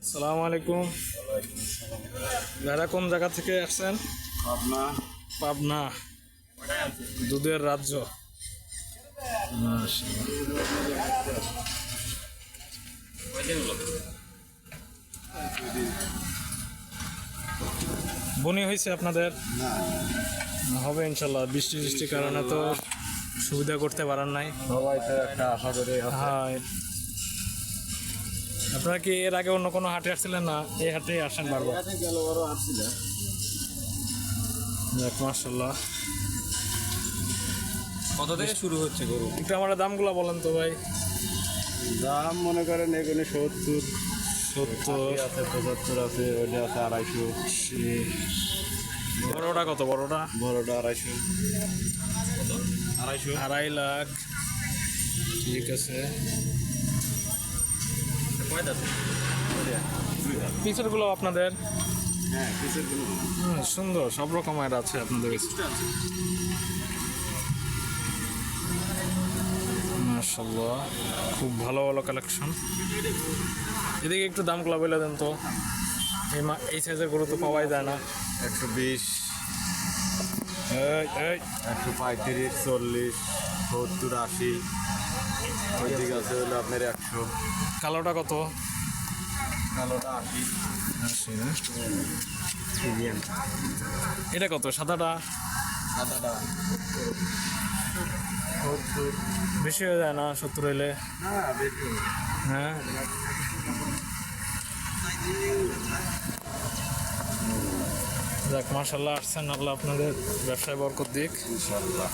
আসসালামু আলাইকুম। ভাইরা কোন জায়গা থেকে আসছেন? পাবনা। পাবনা, দুধের রাজ্য। বনি হয়েছে আপনাদের? হবে ইনশাল্লাহ, বৃষ্টি বৃষ্টির কারণে তো সুবিধা করতে পারেন নাই। সবাই তো একটা আশা করে হ্যাঁ, আপনারা কি এর আগে অন্য কোনো হাটে আসছিলেন না এই হাটেই আসেন বারবার? গেল বড় আসছিল। যাক মাশাআল্লাহ। কত থেকে শুরু হচ্ছে গরু? একটু আমার দামগুলো বলেন তো ভাই। দাম মনে করেন এগুলো 70 70 আছে, 75 আছে, ওইটা আছে 250। বড়টা কত? বড়টা বড়টা 250। 250? 2.5 লাখ। ঠিক আছে। পিছের গুলো আপনাদের? হ্যাঁ, কিসের গরু? সুন্দর, সব রকমের আছে আপনাদের কাছে। মাশাআল্লাহ, খুব ভালো ভালো কালেকশন। এদিকে একটু দামগুলো বলে দেন তো। এই সাইজের গরু তো পাওয়াই যায় না। 120, এই এই 135, 40, 70, 80। ওই দিকে আছে হলো আপনার 100। কালোটা কত? কালোটা 80। 80 না? মিডিয়াম। এটা কত? সাদাটা? সাদাটা 70। বেশি হয়ে যায় না 70 হইলে? না, বেশি। হ্যাঁ। যাক মাশাআল্লাহ, আসছেন, আল্লাহ আপনাদের ব্যবসায় বরকত দিক ইনশাআল্লাহ।